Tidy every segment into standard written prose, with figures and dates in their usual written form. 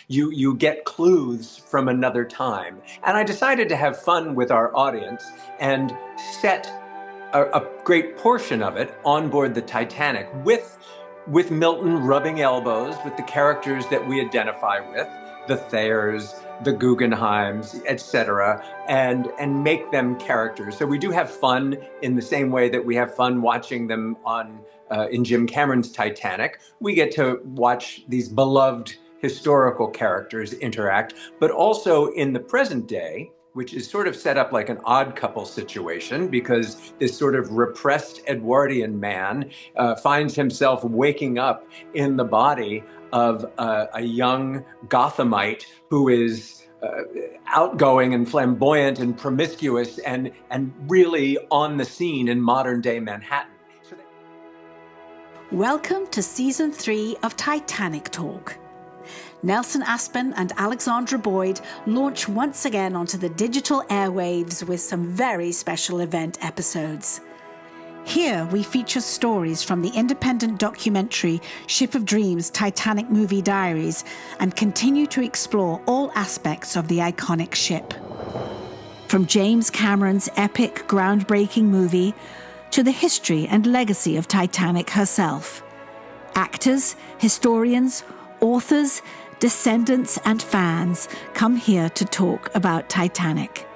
You get clues from another time. And I decided to have fun with our audience and set a great portion of it on board the Titanic with Milton rubbing elbows with the characters that we identify with, the Thayers, the Guggenheims, etc., and make them characters. So we do have fun in the same way that we have fun watching them on in Jim Cameron's Titanic. We get to watch these beloved historical characters interact, but also in the present day, which is sort of set up like an Odd Couple situation, because this sort of repressed Edwardian man finds himself waking up in the body of a young Gothamite who is outgoing and flamboyant and promiscuous and really on the scene in modern day Manhattan. Welcome to Season 3 of Titanic Talk. Nelson Aspen and Alexandra Boyd launch once again onto the digital airwaves with some very special event episodes. Here we feature stories from the independent documentary Ship of Dreams Titanic Movie Diaries and continue to explore all aspects of the iconic ship. From James Cameron's epic, groundbreaking movie to the history and legacy of Titanic herself. Actors, historians, authors, descendants and fans come here to talk about Titanic.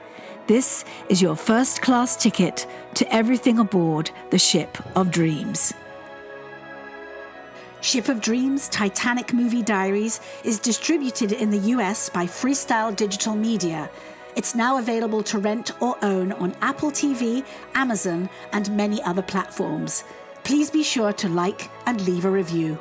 This is your first-class ticket to everything aboard the Ship of Dreams. Ship of Dreams Titanic Movie Diaries is distributed in the US by Freestyle Digital Media. It's now available to rent or own on Apple TV, Amazon, and many other platforms. Please be sure to like and leave a review.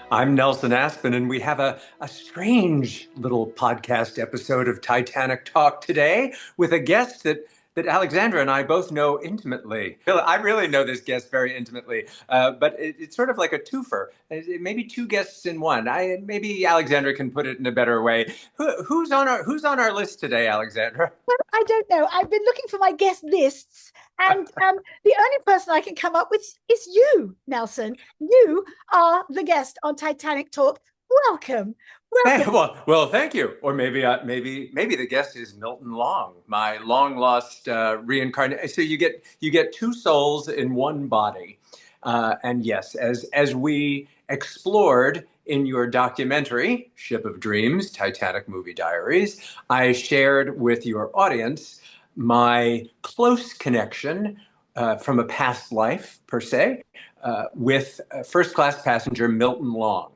I'm Nelson Aspen, and we have a strange little podcast episode of Titanic Talk today with a guest that Alexandra and I both know intimately. I really know this guest very intimately, but it's sort of like a twofer. Maybe two guests in one. Maybe Alexandra can put it in a better way. Who's on our list today, Alexandra? Well, I don't know. I've been looking for my guest lists, and the only person I can come up with is you, Nelson. You are the guest on Titanic Talk. Welcome. Well, thank you. Or maybe the guest is Milton Long, my long lost reincarnation. So you get two souls in one body, and yes, as we explored in your documentary Ship of Dreams, Titanic Movie Diaries, I shared with your audience my close connection from a past life per se with first-class passenger Milton Long.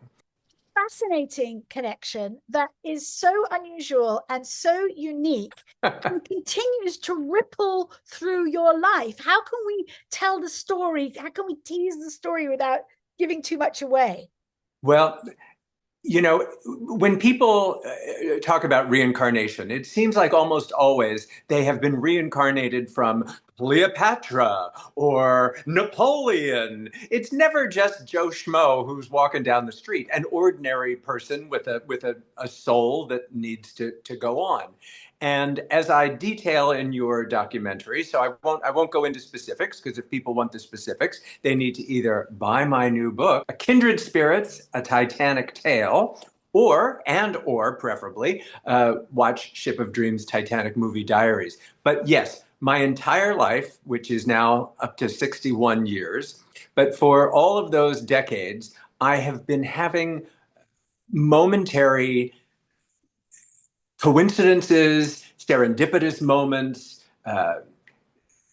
Fascinating connection that is so unusual and so unique and continues to ripple through your life. How can we tell the story? How can we tease the story without giving too much away? Well, you know, when people talk about reincarnation, it seems like almost always they have been reincarnated from Cleopatra or Napoleon. It's never just Joe Schmo who's walking down the street, an ordinary person with a soul that needs to go on. And as I detail in your documentary, so I won't go into specifics, because if people want the specifics, they need to either buy my new book, A Kindred Spirits, A Titanic Tale, or preferably watch Ship of Dreams Titanic Movie Diaries. But yes, my entire life, which is now up to 61 years, but for all of those decades, I have been having momentary coincidences, serendipitous moments,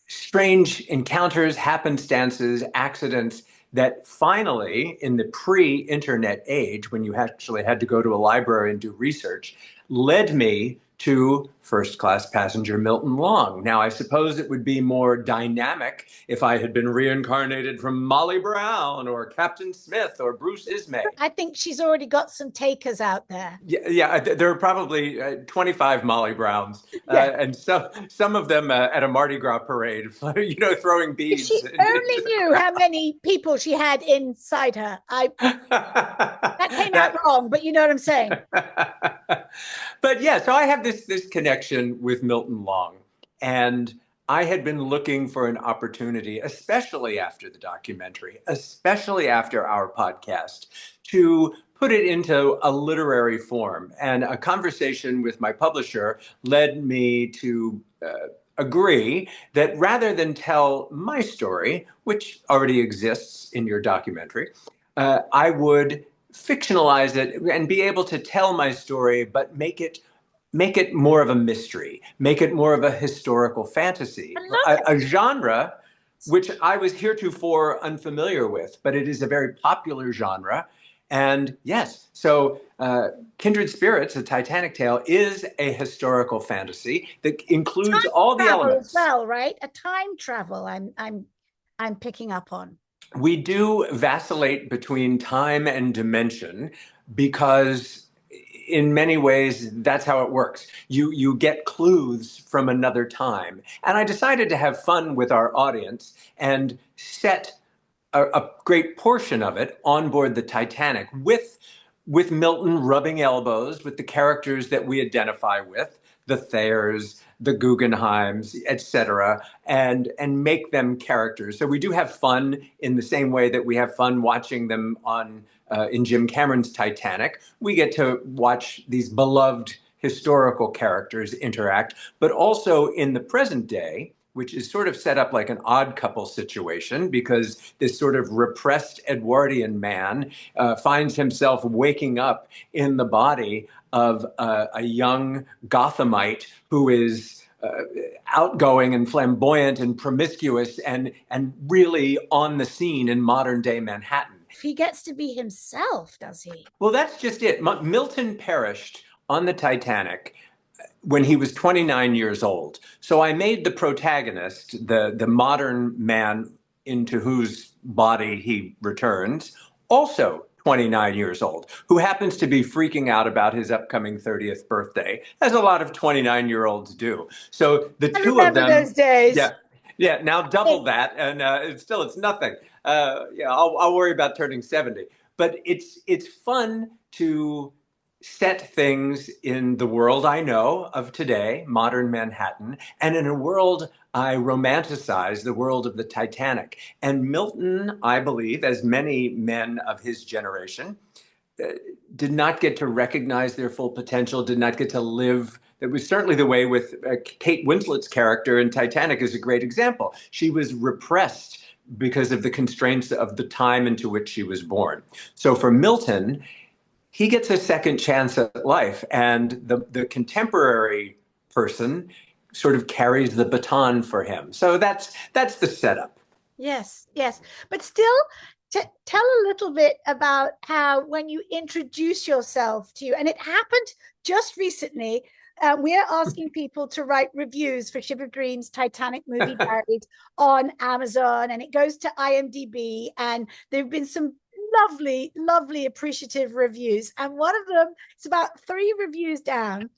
strange encounters, happenstances, accidents that finally, in the pre-internet age, when you actually had to go to a library and do research, led me to first-class passenger Milton Long. Now, I suppose it would be more dynamic if I had been reincarnated from Molly Brown or Captain Smith or Bruce Ismay. I think she's already got some takers out there. Yeah, there are probably 25 Molly Browns, and some of them at a Mardi Gras parade, throwing beads. If she only knew how many people she had inside her. That came out wrong, but you know what I'm saying. But yeah, so I have this connection with Milton Long, and I had been looking for an opportunity, especially after the documentary, especially after our podcast, to put it into a literary form. And a conversation with my publisher led me to agree that rather than tell my story, which already exists in your documentary, I would fictionalize it and be able to tell my story, but make it more of a mystery, make it more of a historical fantasy, I love a genre which I was heretofore unfamiliar with, but it is a very popular genre. And yes, so Kindred Spirits, a Titanic Tale, is a historical fantasy that includes time all the travel as elements. well, right? A time travel. I'm picking up on. We do vacillate between time and dimension because in many ways that's how it works. You get clues from another time. And I decided to have fun with our audience and set a great portion of it on board the Titanic with Milton rubbing elbows with the characters that we identify with, the Thayers, the Guggenheims, etc., and make them characters. So we do have fun in the same way that we have fun watching them on in Jim Cameron's Titanic. We get to watch these beloved historical characters interact, but also in the present day, which is sort of set up like an odd couple situation because this sort of repressed Edwardian man finds himself waking up in the body of a young Gothamite who is outgoing and flamboyant and promiscuous and really on the scene in modern day Manhattan. He gets to be himself, does he? Well, that's just it. Milton perished on the Titanic when he was 29 years old. So I made the protagonist, the modern man into whose body he returns, also 29 years old, who happens to be freaking out about his upcoming 30th birthday, as a lot of 29-year-olds do. So the I two of remember them, those days. yeah, yeah, now double that, and it's nothing. Yeah, I'll worry about turning 70. But it's fun to set things in the world I know of today, modern Manhattan, and in a world I romanticize, the world of the Titanic. And Milton, I believe, as many men of his generation, did not get to recognize their full potential, did not get to live. It was certainly the way with Kate Winslet's character in Titanic is a great example. She was repressed because of the constraints of the time into which she was born. So for Milton, he gets a second chance at life, and the contemporary person sort of carries the baton for him. So that's the setup. Yes, yes. But still, tell a little bit about how when you introduce yourself to you, and it happened just recently. We're asking people to write reviews for Ship of Dreams Titanic Movie Diaries on Amazon, and it goes to IMDb, and there have been some lovely, lovely, appreciative reviews. And one of them, it's about 3 reviews down.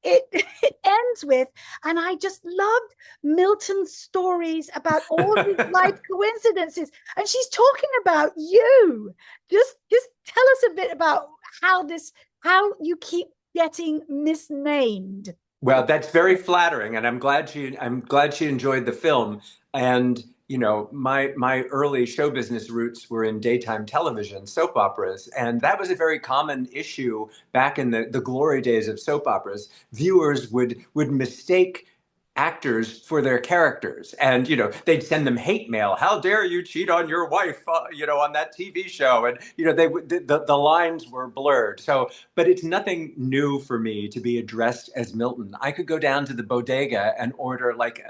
It ends with, and I just loved Milton's stories about all these life coincidences. And she's talking about you. Just tell us a bit about how you keep getting misnamed. Well, that's very flattering, and I'm glad she enjoyed the film. And you know, my early show business roots were in daytime television, soap operas, and that was a very common issue back in the glory days of soap operas. Viewers would mistake actors for their characters, and you know, they'd send them hate mail. How dare you cheat on your wife, you know, on that TV show? And you know, the lines were blurred. So, but it's nothing new for me to be addressed as Milton. I could go down to the bodega and order like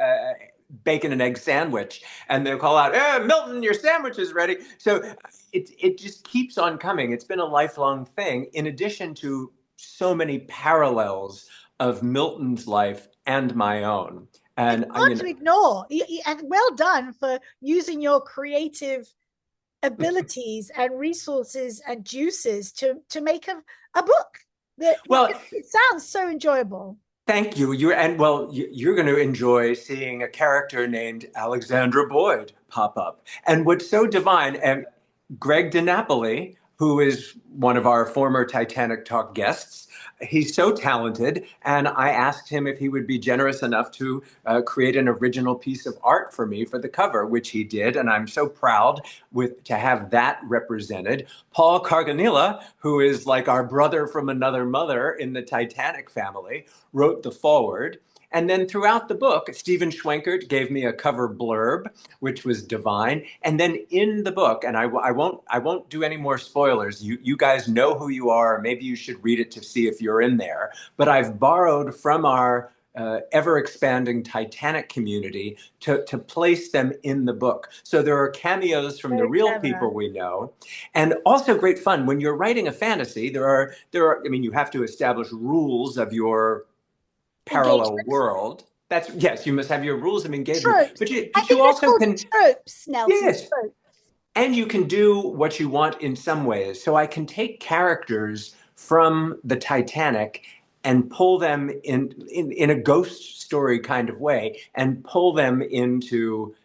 bacon and egg sandwich, and they'll call out, Milton, your sandwich is ready. So it just keeps on coming. It's been a lifelong thing, in addition to so many parallels of Milton's life and my own. And it's hard to ignore. And well done for using your creative abilities and resources and juices to make a book that, well, it sounds so enjoyable. Thank you. You're going to enjoy seeing a character named Alexandra Boyd pop up. And what's so divine, and Greg DiNapoli, who is one of our former Titanic Talk guests. He's so talented, and I asked him if he would be generous enough to create an original piece of art for me for the cover, which he did, and I'm so proud to have that represented. Paul Carganilla, who is like our brother from another mother in the Titanic family, wrote the foreword. And then throughout the book, Stephen Schwenkert gave me a cover blurb, which was divine. And then in the book, and I won't do any more spoilers. You guys know who you are. Maybe you should read it to see if you're in there. But I've borrowed from our ever-expanding Titanic community to place them in the book. So there are cameos from the real people we know, and also great fun. When you're writing a fantasy, there are. I mean, you have to establish rules of your parallel world. That's yes, you must have your rules of engagement. Tropes. But you also can tropes, Nelson. Yes. Tropes. And you can do what you want in some ways. So I can take characters from the Titanic and pull them in a ghost story kind of way and pull them into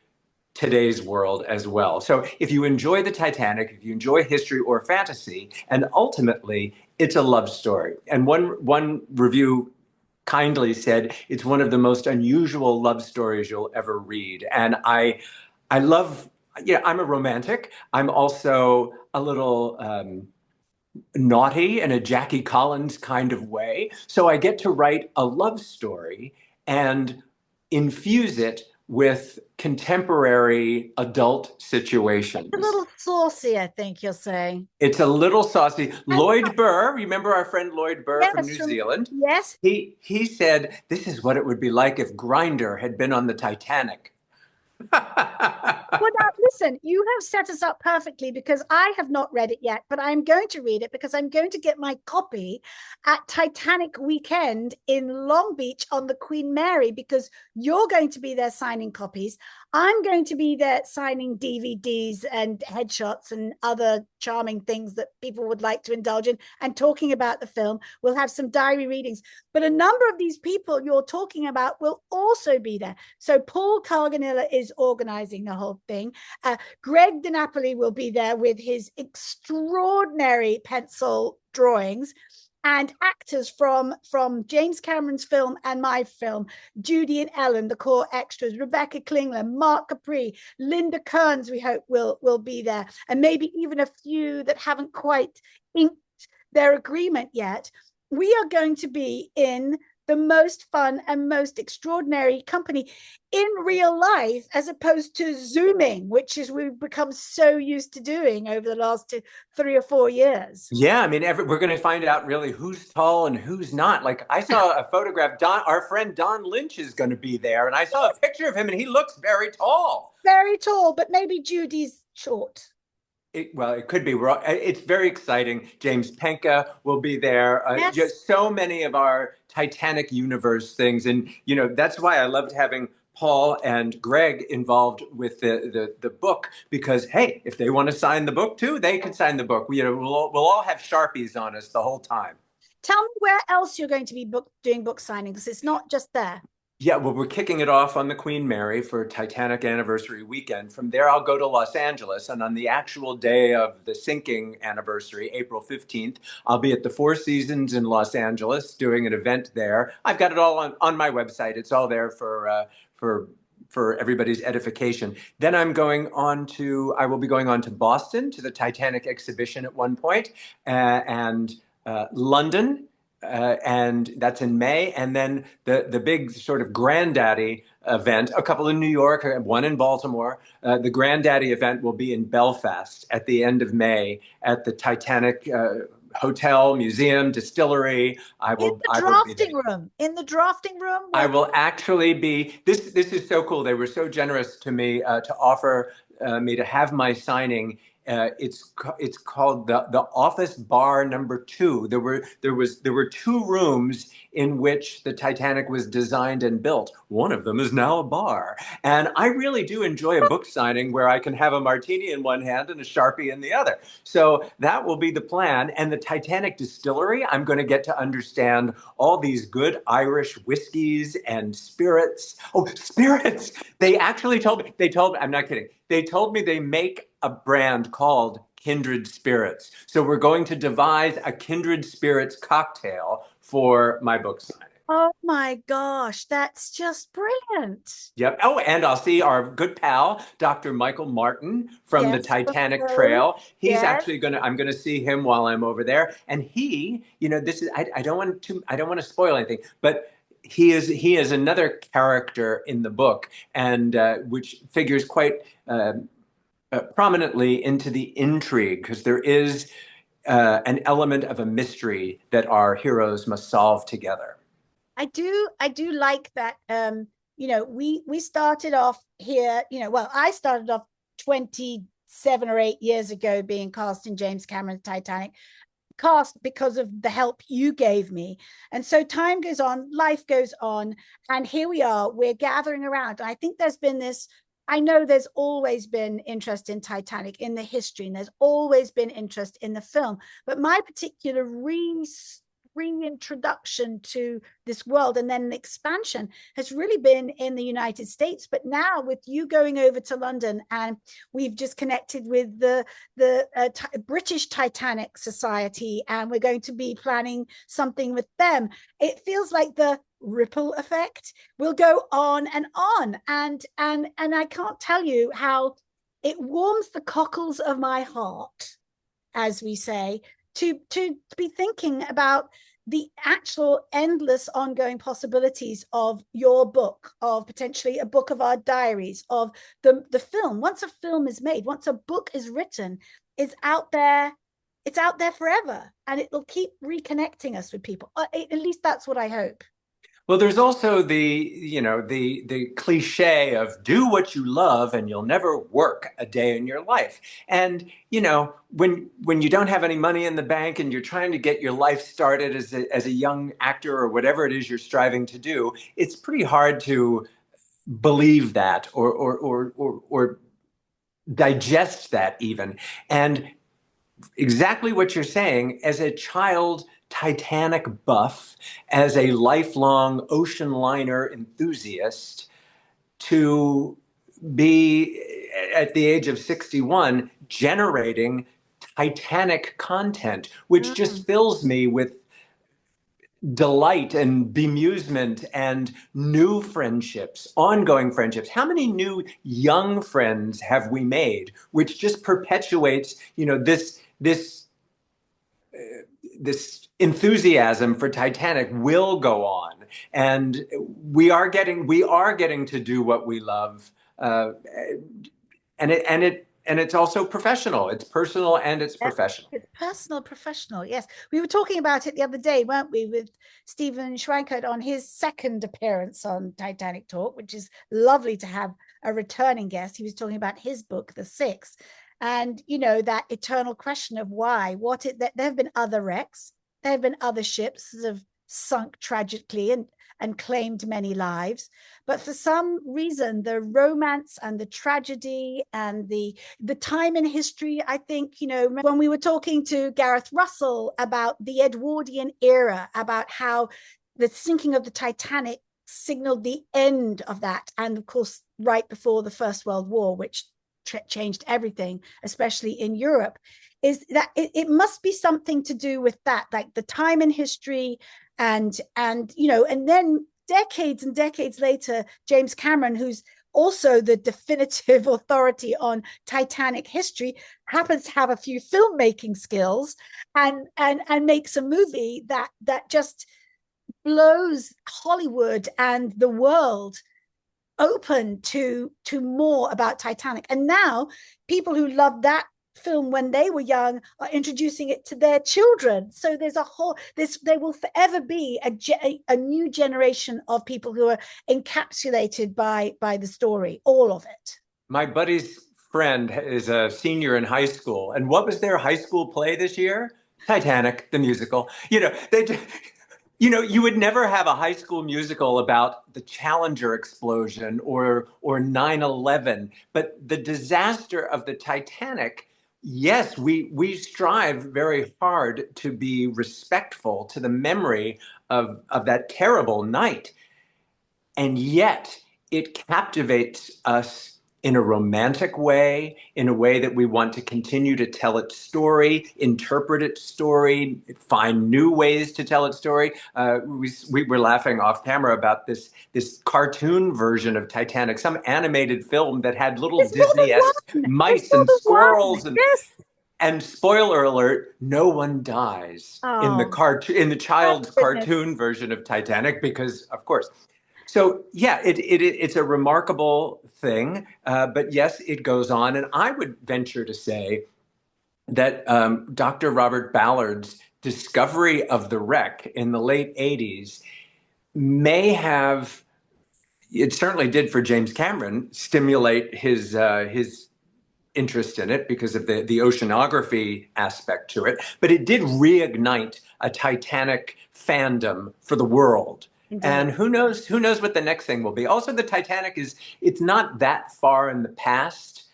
today's world as well. So if you enjoy the Titanic, if you enjoy history or fantasy, and ultimately it's a love story. And one review kindly said it's one of the most unusual love stories you'll ever read. And I love, I'm a romantic. I'm also a little naughty in a Jackie Collins kind of way. So I get to write a love story and infuse it with contemporary adult situations. It's a little saucy, I think you'll say. It's a little saucy. Lloyd Burr, remember our friend Lloyd Burr from New Zealand? Yes. He said, this is what it would be like if Grindr had been on the Titanic. Well, now, listen, you have set us up perfectly because I have not read it yet, but I'm going to read it because I'm going to get my copy at Titanic Weekend in Long Beach on the Queen Mary, because you're going to be there signing copies. I'm going to be there signing DVDs and headshots and other charming things that people would like to indulge in and talking about the film. We'll have some diary readings, but a number of these people you're talking about will also be there. So Paul Carganilla is organizing the whole thing. Greg DiNapoli will be there with his extraordinary pencil drawings, and actors from James Cameron's film and my film, Judy and Ellen, the core extras, Rebecca Klingler, Mark Capri, Linda Kearns, we hope will be there, and maybe even a few that haven't quite inked their agreement yet. We are going to be in the most fun and most extraordinary company in real life, as opposed to Zooming, which is we've become so used to doing over the last 3 or 4 years. Yeah, I mean, we're going to find out really who's tall and who's not. Like I saw a photograph, our friend Don Lynch is going to be there, and I saw a picture of him, and he looks very tall. Very tall, but maybe Judy's short. It could be. It's very exciting. James Penka will be there. Yes. Just so many of our Titanic universe things. And, that's why I loved having Paul and Greg involved with the book, because, hey, if they want to sign the book too, they can sign the book. We'll all have Sharpies on us the whole time. Tell me where else you're going to be doing book signings. It's not just there. Yeah, well, we're kicking it off on the Queen Mary for Titanic Anniversary Weekend. From there, I'll go to Los Angeles. And on the actual day of the sinking anniversary, April 15th, I'll be at the Four Seasons in Los Angeles doing an event there. I've got it all on my website. It's all there for everybody's edification. Then I will be going on to Boston to the Titanic exhibition at one point, and London. And that's in May. And then the big sort of granddaddy event, a couple in New York, one in Baltimore. The granddaddy event will be in Belfast at the end of May at the Titanic Hotel, Museum, Distillery. In the drafting room. I will actually be. This is so cool. They were so generous to me to offer me to have my signing. It's called the Office Bar Number 2. There were 2 rooms in which the Titanic was designed and built. One of them is now a bar, and I really do enjoy a book signing where I can have a martini in one hand and a Sharpie in the other. So that will be the plan. And the Titanic Distillery, I'm going to get to understand all these good Irish whiskeys and spirits. Oh, spirits! They actually told me. I'm not kidding. They told me they make a brand called Kindred Spirits. So we're going to devise a Kindred Spirits cocktail for my book signing. Oh my gosh, that's just brilliant. Yep. Oh, and I'll see our good pal, Dr. Michael Martin from the Yes, Titanic also, Trail. He's yes. actually I'm gonna see him while I'm over there. And he, this is I don't want to spoil anything, but he is another character in the book, and which figures quite prominently into the intrigue, because there is an element of a mystery that our heroes must solve together. I do like that. We started off here, well, I started off 27 or 8 years ago being cast in James Cameron's Titanic, cast because of the help you gave me. And so time goes on, life goes on, and here we are, we're gathering around. I think there's been this, I know there's always been interest in Titanic in the history, and there's always been interest in the film, but my particular reintroduction to this world and then an expansion has really been in the United States. But now with you going over to London, and we've just connected with the British Titanic Society, and we're going to be planning something with them, it feels like the ripple effect will go on and on, and I can't tell you how it warms the cockles of my heart, as we say, to be thinking about the actual endless ongoing possibilities of your book, of potentially a book of our diaries, of the film. Once a film is made, once a book is written, it's out there forever, and it will keep reconnecting us with people. At least that's what I hope. Well, there's also the cliche of do what you love and you'll never work a day in your life. And when you don't have any money in the bank and you're trying to get your life started as a young actor or whatever it is you're striving to do, it's pretty hard to believe that or digest that even. And exactly what you're saying, as a child Titanic buff, as a lifelong ocean liner enthusiast, to be at the age of 61 generating Titanic content, which just fills me with delight and bemusement and new friendships, ongoing friendships. How many new young friends have we made, which just perpetuates, this enthusiasm for Titanic will go on, and we are getting to do what we love, and it's also professional. It's personal and it's Yes, professional. it's personal, professional. Yes, we were talking about it the other day, weren't we, with Stephen Schwankert on his second appearance on Titanic Talk, which is lovely to have a returning guest. He was talking about his book, The Six, and that eternal question of why. There have been other wrecks, there have been other ships that have sunk tragically and claimed many lives, but for some reason the romance and the tragedy and the time in history, I think, when we were talking to Gareth Russell about the Edwardian era, about how the sinking of the Titanic signaled the end of that, and of course right before the First World War, which changed everything, especially in Europe, is that it must be something to do with that, like the time in history, and then decades and decades later, James Cameron, who's also the definitive authority on Titanic history, happens to have a few filmmaking skills, and makes a movie that just blows Hollywood and the world open to more about Titanic. And now people who loved that film when they were young are introducing it to their children. So there's there will forever be a new generation of people who are encapsulated by the story, all of it. My buddy's friend is a senior in high school, and what was their high school play this year? Titanic, the musical. You would never have a high school musical about the Challenger explosion or 9/11, but the disaster of the Titanic. Yes, we strive very hard to be respectful to the memory of that terrible night, and yet it captivates us in a romantic way, in a way that we want to continue to tell its story, interpret its story, find new ways to tell its story. We were laughing off camera about this cartoon version of Titanic, some animated film that had little There's more Disney-esque than one. There's mice more and than one. squirrels and Yes. and spoiler alert, no one dies in Oh, the child's thank goodness. cartoon version of Titanic because, of course. So yeah, it's a remarkable thing, but yes, it goes on, and I would venture to say that Dr. Robert Ballard's discovery of the wreck in the late '80s may have, it certainly did for James Cameron, stimulate his interest in it because of the oceanography aspect to it, but it did reignite a Titanic fandom for the world. Indeed. And who knows what the next thing will be. Also, the Titanic it's not that far in the past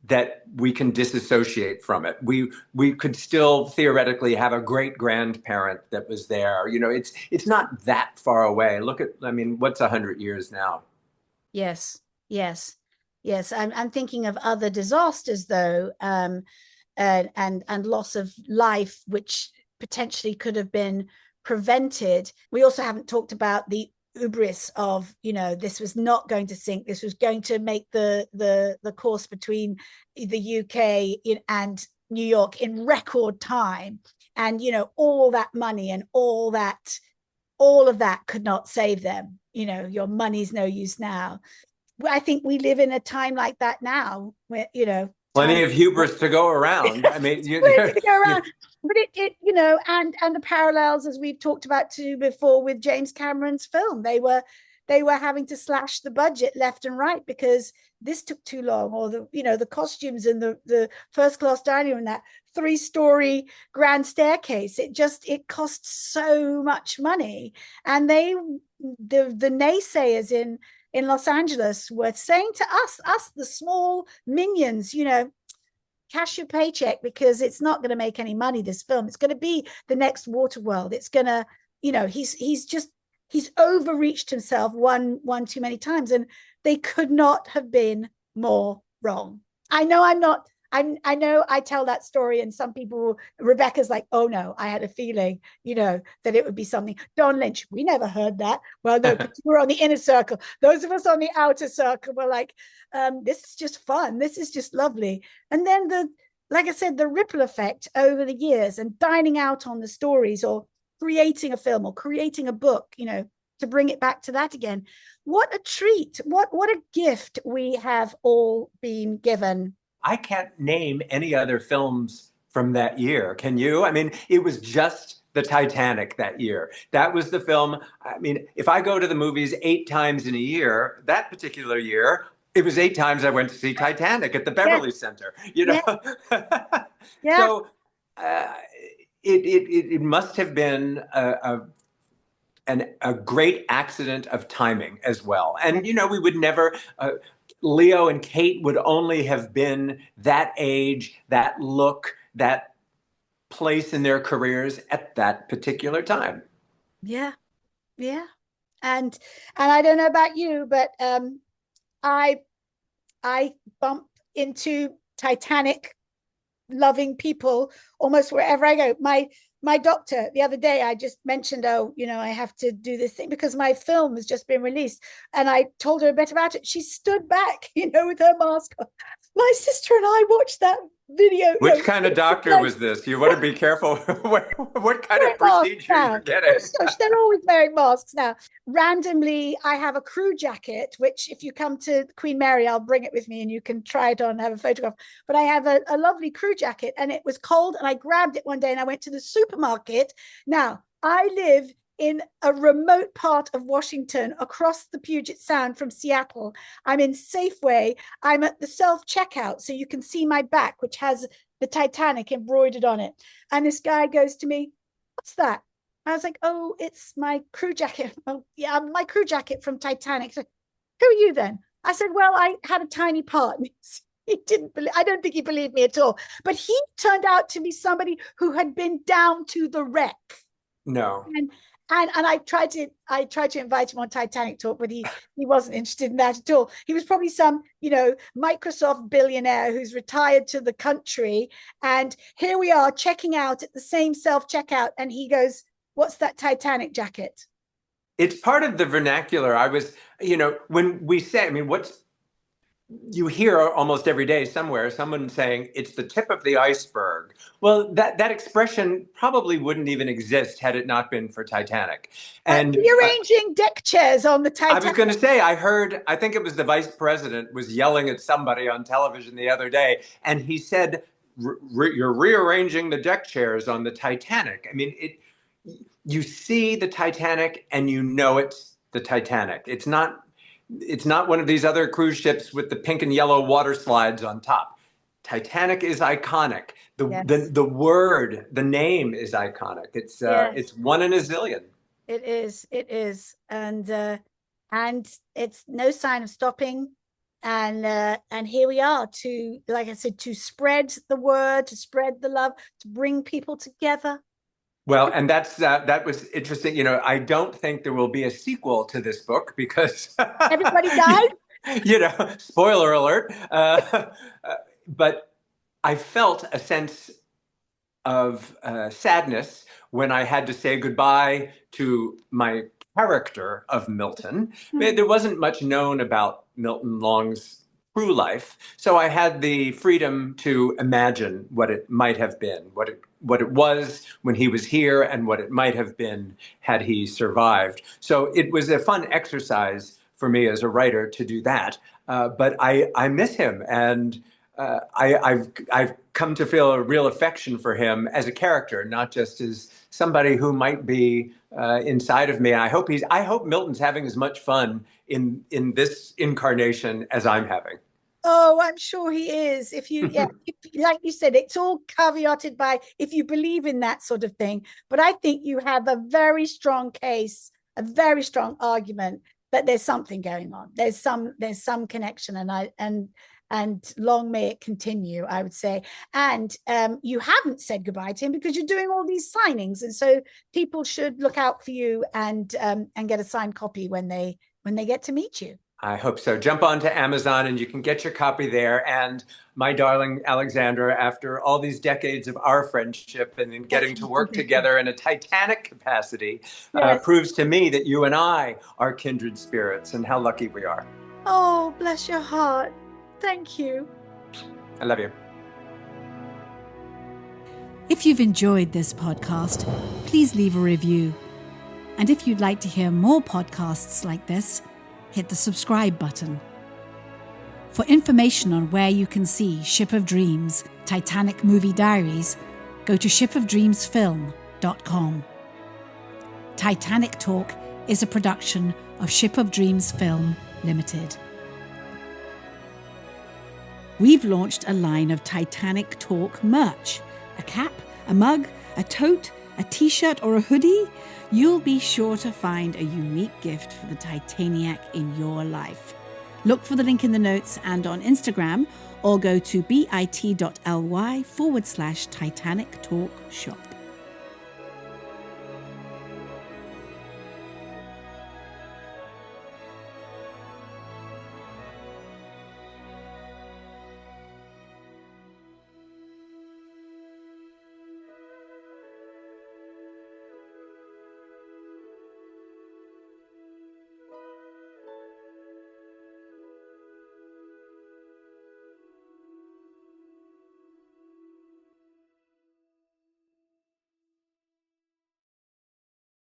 that we can disassociate from it. We could still theoretically have a great grandparent that was there. You know, it's not that far away. What's 100 years now? Yes, yes. Yes, I'm thinking of other disasters though, and loss of life, which potentially could have been prevented. We also haven't talked about the hubris of, this was not going to sink. This was going to make the course between the UK and New York in record time, and all that money and all of that could not save them. Your money's no use now. I think we live in a time like that now, where plenty of hubris to go around. I mean, but it and the parallels, as we've talked about too before, with James Cameron's film, they were having to slash the budget left and right because this took too long, or the costumes and the first class dining room, that 3-story grand staircase, it cost so much money, and the naysayers in Los Angeles were saying to us, the small minions, cash your paycheck, because it's not going to make any money, this film. It's going to be the next Waterworld. It's going to, he's overreached himself one too many times, and they could not have been more wrong. I know I tell that story, and some people, Rebecca's like, oh no, I had a feeling, that it would be something. Don Lynch, we never heard that. Well, no, because we're on the inner circle. Those of us on the outer circle were like, this is just fun. This is just lovely. And then like I said, the ripple effect over the years, and dining out on the stories, or creating a film, or creating a book, to bring it back to that again. What a treat. What a gift we have all been given. I can't name any other films from that year. Can you? I mean, it was just the Titanic that year. That was the film. I mean, if I go to the movies 8 times in a year, that particular year, it was 8 times I went to see Titanic at the Beverly Center. Yeah. So it must have been a great accident of timing as well. And, we would never... Leo and Kate would only have been that age, that look, that place in their careers at that particular time. Yeah. And I don't know about you, but I bump into Titanic loving people almost wherever I go. My doctor, the other day, I just mentioned, I have to do this thing because my film has just been released. And I told her a bit about it. She stood back, with her mask on. My sister and I watched that video. Which kind of doctor was this? You want to be careful what kind of procedure you're getting. Gosh, they're always wearing masks now. Randomly, I have a crew jacket, which if you come to Queen Mary, I'll bring it with me and you can try it on and have a photograph. But I have a lovely crew jacket, and it was cold, and I grabbed it one day and I went to the supermarket. Now, I live in a remote part of Washington, across the Puget Sound from Seattle. I'm in Safeway. I'm at the self-checkout, so you can see my back, which has the Titanic embroidered on it. And this guy goes to me, what's that? I was like, oh, it's my crew jacket. Oh, yeah, my crew jacket from Titanic. So, who are you then? I said, well, I had a tiny part. He didn't believe, I don't think he believed me at all. But he turned out to be somebody who had been down to the wreck. No. And I tried to invite him on Titanic Talk, but he wasn't interested in that at all. He was probably some, Microsoft billionaire who's retired to the country. And here we are checking out at the same self-checkout. And he goes, "What's that Titanic jacket?" It's part of the vernacular. I was, when we say, you hear almost every day somewhere someone saying it's the tip of the iceberg. Well, that expression probably wouldn't even exist had it not been for Titanic. And rearranging deck chairs on the Titanic. I was going to say, I think it was the vice president was yelling at somebody on television the other day, and he said, "You're rearranging the deck chairs on the Titanic." I mean, you see the Titanic and you know it's the Titanic. It's not one of these other cruise ships with the pink and yellow water slides on top. Titanic is iconic. The word, the name is iconic. It's one in a zillion. It is. And it's no sign of stopping. And here we are to, like I said, to spread the word, to spread the love, to bring people together. Well, and that was interesting. I don't think there will be a sequel to this book because everybody died. Spoiler alert. But I felt a sense of sadness when I had to say goodbye to my character of Milton. There wasn't much known about Milton Long's true life, so I had the freedom to imagine what it might have been, what it was when he was here, and what it might have been had he survived. So it was a fun exercise for me as a writer to do that. But I miss him, and I've come to feel a real affection for him as a character, not just as somebody who might be inside of me. I hope Milton's having as much fun in this incarnation as I'm having. Oh, I'm sure he is. If like you said, it's all caveated by if you believe in that sort of thing. But I think you have a very strong case, a very strong argument that there's something going on. There's some connection, and long may it continue, I would say. And you haven't said goodbye to him because you're doing all these signings, and so people should look out for you and get a signed copy when they get to meet you. I hope so. Jump onto Amazon and you can get your copy there. And my darling Alexandra, after all these decades of our friendship and in getting to work together in a Titanic capacity, proves to me that you and I are kindred spirits, and how lucky we are. Oh, bless your heart. Thank you. I love you. If you've enjoyed this podcast, please leave a review. And if you'd like to hear more podcasts like this, hit the subscribe button. For information on where you can see Ship of Dreams, Titanic Movie Diaries, go to shipofdreamsfilm.com. Titanic Talk is a production of Ship of Dreams Film Limited. We've launched a line of Titanic Talk merch. A cap, a mug, a tote, a t-shirt or a hoodie. You'll be sure to find a unique gift for the Titaniac in your life. Look for the link in the notes and on Instagram, or go to bit.ly/Titanic Talk Shop.